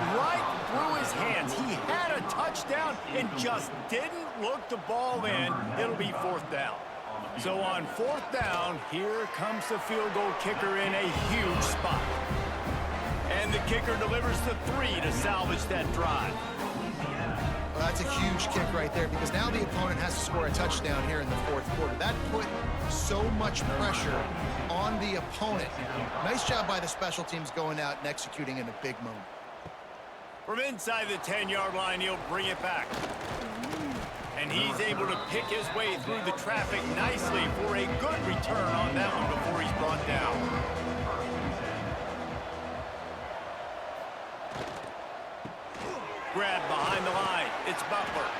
Right through his hands. He had a touchdown and just didn't look the ball in. It'll be 4th down. So on 4th down, here comes the field goal kicker in a huge spot. And the kicker delivers the 3 to salvage that drive. Well, that's a huge kick right there because now the opponent has to score a touchdown here in the 4th quarter. That put so much pressure on the opponent. Nice job by the special teams going out and executing in a big moment. From inside the 10-yard line, he'll bring it back. And he's able to pick his way through the traffic nicely for a good return on that one before he's brought down. Grab behind the line. It's Butler.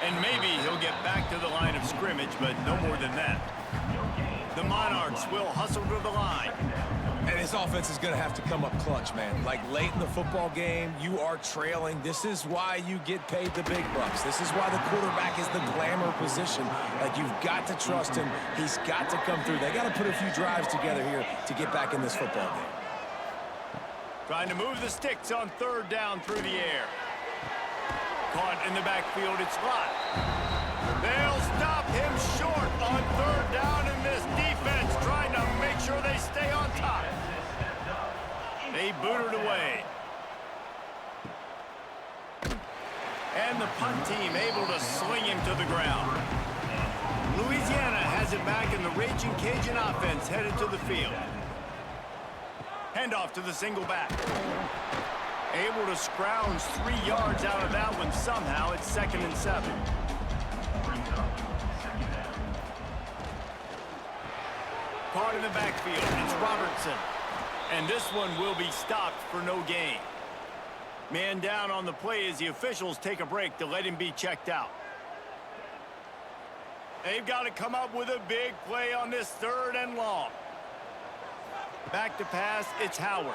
And maybe he'll get back to the line of scrimmage, but no more than that. The Monarchs will hustle to the line. And his offense is going to have to come up clutch, man. Like, late in the football game, you are trailing. This is why you get paid the big bucks. This is why the quarterback is the glamour position. Like, you've got to trust him. He's got to come through. They got to put a few drives together here to get back in this football game. Trying to move the sticks on third down through the air. Caught in the backfield, it's Lott. They'll stop him short on third down, and this defense trying to make sure they stay on top. They boot it away. And the punt team able to sling him to the ground. Louisiana has it back, and the Ragin' Cajun offense headed to the field. Handoff to the single back. Able to scrounge 3 yards out of that one somehow. It's 2nd and 7. Caught in the backfield. It's Robertson. And this one will be stopped for no gain. Man down on the play as the officials take a break to let him be checked out. They've got to come up with a big play on this 3rd and long. Back to pass, it's Howard.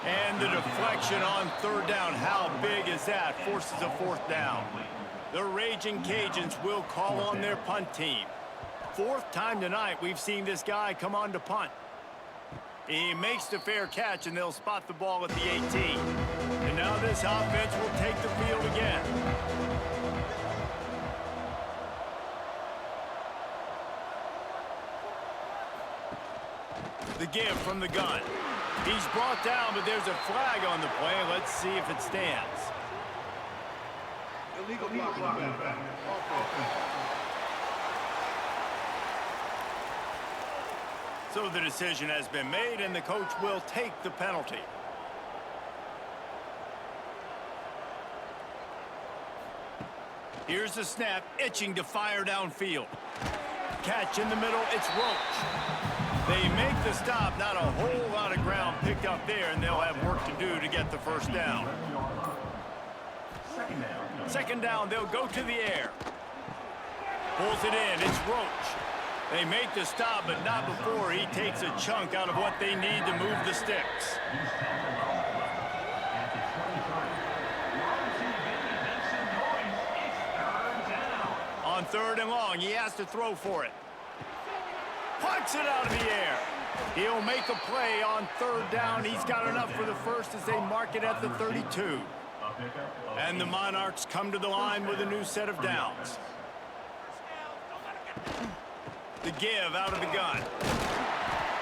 And the deflection on 3rd down. How big is that? Forces a 4th down. The Ragin' Cajuns will call on their punt team. 4th time tonight we've seen this guy come on to punt. He makes the fair catch, and they'll spot the ball at the 18. And now this offense will take the field again. The give from the gun. He's brought down, but there's a flag on the play. Let's see if it stands. Illegal block. So the decision has been made, and the coach will take the penalty. Here's the snap, itching to fire downfield. Catch in the middle, it's Roach. They make the stop, not a whole lot of ground picked up there, and they'll have work to do to get the 1st down. 2nd down, they'll go to the air. Pulls it in, it's Roach. They make the stop, but not before he takes a chunk out of what they need to move the sticks. On 3rd and long, he has to throw for it. Pucks it out of the air. He'll make a play on 3rd down. He's got enough for the 1st as they mark it at the 32. And the Monarchs come to the line with a new set of downs. The give out of the gun.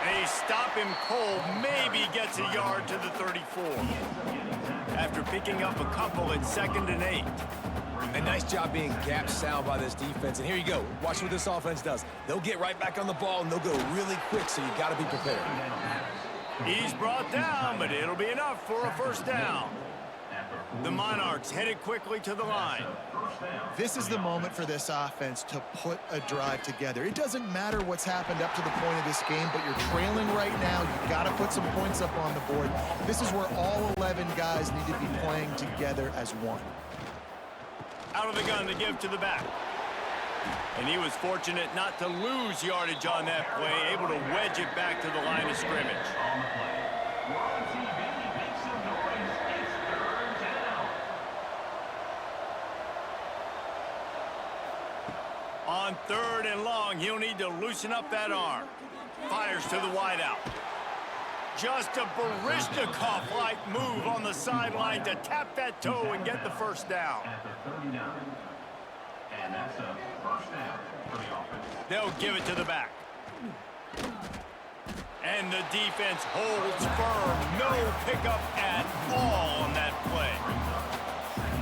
They stop him cold, maybe gets a yard to the 34. After picking up a couple, it's 2nd and 8. A nice job being gap sound by this defense. And here you go. Watch what this offense does. They'll get right back on the ball, and they'll go really quick, so you got to be prepared. He's brought down, but it'll be enough for a 1st down. The Monarchs headed quickly to the line. This is the moment for this offense to put a drive together. It doesn't matter what's happened up to the point of this game, but you're trailing right now. You've got to put some points up on the board. This is where all 11 guys need to be playing together as one. Out of the gun to give to the back. And he was fortunate not to lose yardage on that play, able to wedge it back to the line of scrimmage. On 3rd and long, he'll need to loosen up that arm. Fires to the wideout. Just a Baryshnikov-like move on the sideline to tap that toe and get the 1st down. And that's a 1st down for the offense. They'll give it to the back. And the defense holds firm. No pickup at all on that play.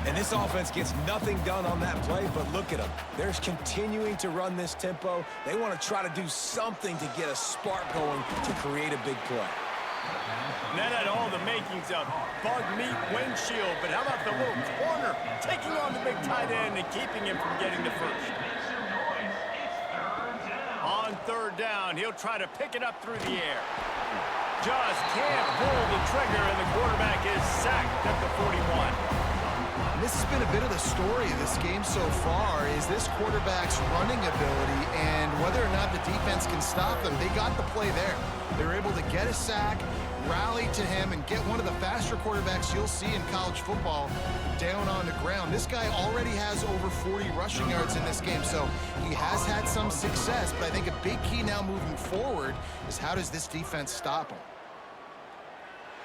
And this offense gets nothing done on that play, but look at them. They're continuing to run this tempo. They want to try to do something to get a spark going to create a big play. And that had all the makings of bug meat windshield, but how about the little corner taking on the big tight end and keeping him from getting the 1st? On 3rd down, he'll try to pick it up through the air. Just can't pull the trigger, and the quarterback is sacked at the 41. This has been a bit of the story of this game so far, is this quarterback's running ability and whether or not the defense can stop them. They got the play there. They were able to get a sack, rally to him, and get one of the faster quarterbacks you'll see in college football down on the ground. This guy already has over 40 rushing yards in this game, so he has had some success, but I think a big key now moving forward is how does this defense stop him?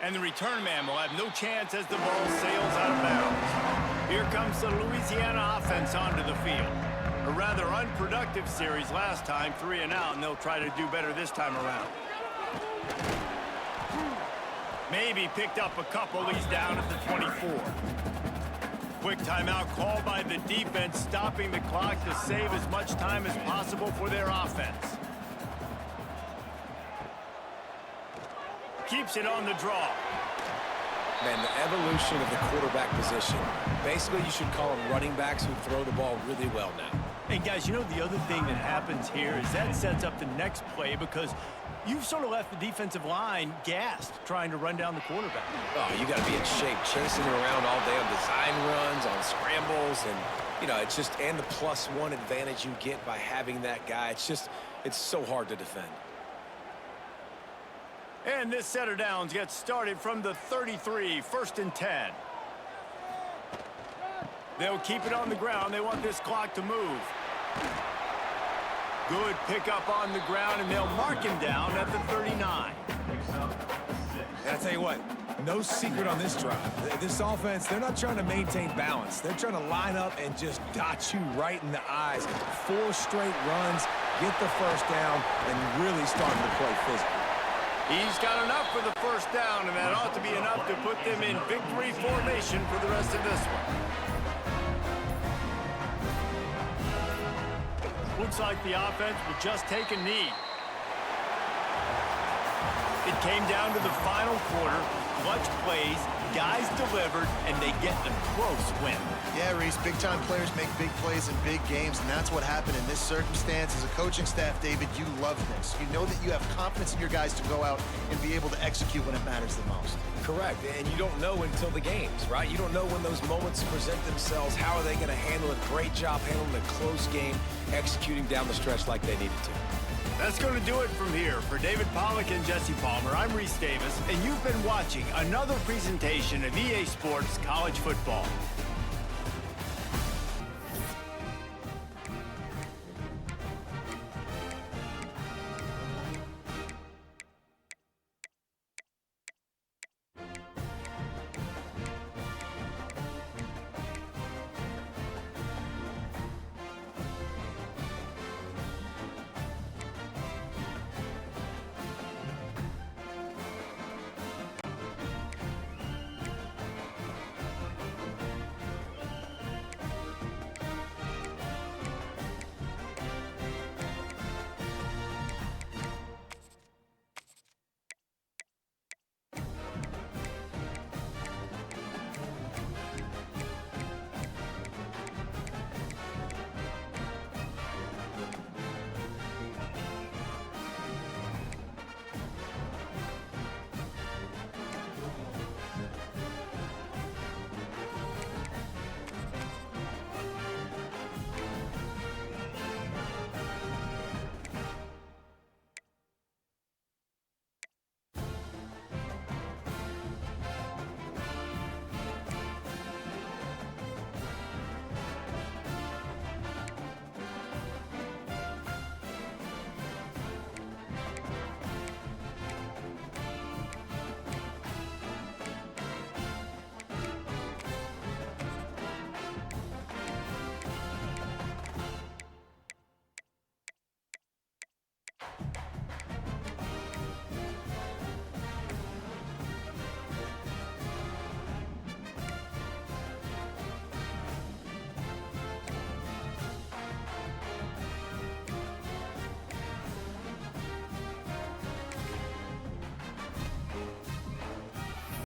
And the return man will have no chance as the ball sails out of bounds. Here comes the Louisiana offense onto the field. A rather unproductive series last time, 3 and out, and they'll try to do better this time around. Maybe picked up a couple. He's down at the 24. Quick timeout called by the defense, stopping the clock to save as much time as possible for their offense. Keeps it on the draw. Man, the evolution of the quarterback position. Basically, you should call them running backs who throw the ball really well now. And guys, you know the other thing that happens here is that sets up the next play because you've sort of left the defensive line gassed trying to run down the quarterback. Oh, you got to be in shape, chasing him around all day on design runs, on scrambles, and, you know, it's just, and the +1 advantage you get by having that guy. It's so hard to defend. And this set of downs gets started from the 33, 1st and 10. They'll keep it on the ground. They want this clock to move. Good pickup on the ground, and they'll mark him down at the 39. And I tell you what, no secret on this drive. This offense, they're not trying to maintain balance. They're trying to line up and just dot you right in the eyes. 4 straight runs, get the first down, and really starting to play physical. He's got enough for the first down, and that ought to be enough to put them in victory formation for the rest of this one. Looks like the offense will just take a knee. It came down to the final quarter. Clutch plays, guys delivered, and they get the close win. Yeah, Reese, big-time players make big plays in big games, and that's what happened in this circumstance. As a coaching staff, David, you love this. You know that you have confidence in your guys to go out and be able to execute when it matters the most. Correct, and you don't know until the games, right? You don't know when those moments present themselves. How are they going to handle it? Great job handling a close game, executing down the stretch like they needed to. That's going to do it from here. For David Pollack and Jesse Palmer, I'm Reese Davis, and you've been watching another presentation of EA Sports College Football.